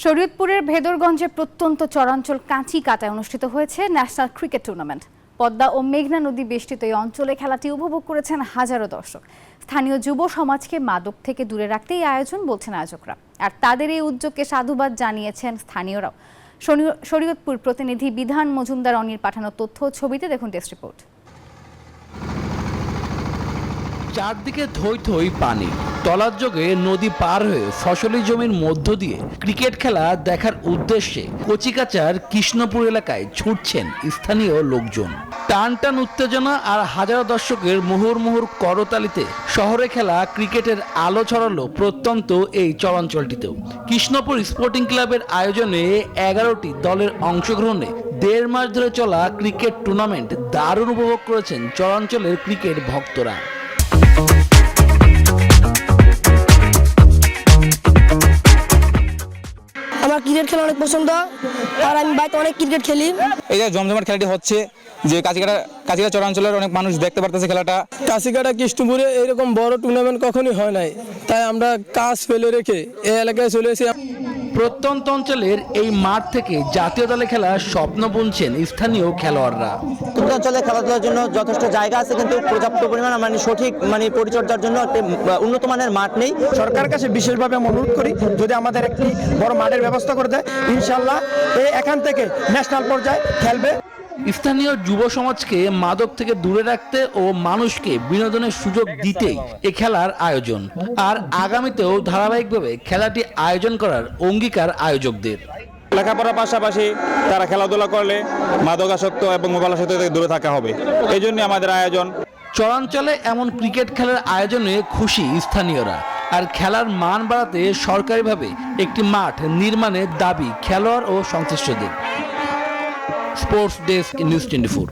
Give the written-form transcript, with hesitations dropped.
শরীয়তপুরের ভেদরগঞ্জে প্রত্যন্ত চরাঞ্চল কাঁচিকাটায় অনুষ্ঠিত হয়েছে ন্যাশনাল ক্রিকেট টুর্নামেন্ট। পদ্মা ও মেঘনা নদী বেষ্টিত এই অঞ্চলে খেলাটি উপভোগ করেছেন হাজারো দর্শক। স্থানীয় যুব সমাজকে মাদক থেকে দূরে রাখতে এই আয়োজন বলছেন আয়োজকরা, আর তাদের এই উদ্যোগকে সাধুবাদ জানিয়েছেন স্থানীয়রাও। শরীয়তপুর প্রতিনিধি বিধান মজুমদার অনির পাঠানো তথ্য ছবিতে দেখুন ডেস্ক রিপোর্ট। চারদিকে থই থই পানি, তলার যোগে নদী পার হয়ে ফসলি জমির মধ্য দিয়ে ক্রিকেট খেলা দেখার উদ্দেশ্যে কচিকাচার কৃষ্ণপুর এলাকায় ছুটছেন স্থানীয় লোকজন। টান টান উত্তেজনা আর হাজারো দর্শকের মুহুর্মুহুর করতালিতে শহরে খেলা ক্রিকেটের আলো ছড়ালো প্রত্যন্ত এই চরাঞ্চলটিতেও। কৃষ্ণপুর স্পোর্টিং ক্লাবের আয়োজনে 11টি দলের অংশগ্রহণে 1.5 মাস ধরে চলা ক্রিকেট টুর্নামেন্ট দারুণ উপভোগ করেছেন চরাঞ্চলের ক্রিকেট ভক্তরা। আমার ক্রিকেট খেলা অনেক পছন্দ, আর আমি বাড়িতে অনেক ক্রিকেট খেলি। এই যে জমজমাট খেলাটি হচ্ছে, যে কাছিকাটা চরাঞ্চলের অনেক মানুষ দেখতে পারতেছে খেলাটা। কাছিকাটা কৃষ্ণপুরে এরকম বড় টুর্নামেন্ট কখনই হয় নাই, তাই আমরা কাজ ফেলে রেখে এই এলাকায় চলে এসেছি। প্রত্যন্ত অঞ্চলের এই মাঠ থেকে জাতীয় দলে খেলার স্বপ্ন বুনছেন স্থানীয় খেলোয়াড়রা। অঞ্চলে খেলাধুলার জন্য যথেষ্ট জায়গা আছে, কিন্তু পর্যাপ্ত পরিমাণ সঠিক পরিচর্যার জন্য উন্নত মানের মাঠ নেই। সরকারের কাছে বিশেষভাবে আমি অনুরোধ করি, যদি আমাদের একটি বড় মাঠের ব্যবস্থা করে দেয়, ইনশাল্লাহ এখান থেকে ন্যাশনাল পর্যায়ে খেলবে। স্থানীয় যুব সমাজকে মাদক থেকে দূরে রাখতে ও মানুষকে বিনোদনের সুযোগ দিতেই এ খেলার আয়োজন, আর আগামীতেও ধারাবাহিকভাবে খেলাটি আয়োজন করার অঙ্গীকার আয়োজকদের। লেখাপড়ার পাশাপাশি তারা খেলাধুলা করলে মাদকাসক্ত এবং মোবাইলাসক্ত থেকে দূরে থাকা হবে, এই জন্য আমাদের আয়োজন। চরাঞ্চলে এমন ক্রিকেট খেলার আয়োজনে খুশি স্থানীয়রা, আর খেলার মান বাড়াতে সরকারিভাবে একটি মাঠ নির্মাণের দাবি খেলোয়াড় ও সংশ্লিষ্টদের। Sports desk, news 24।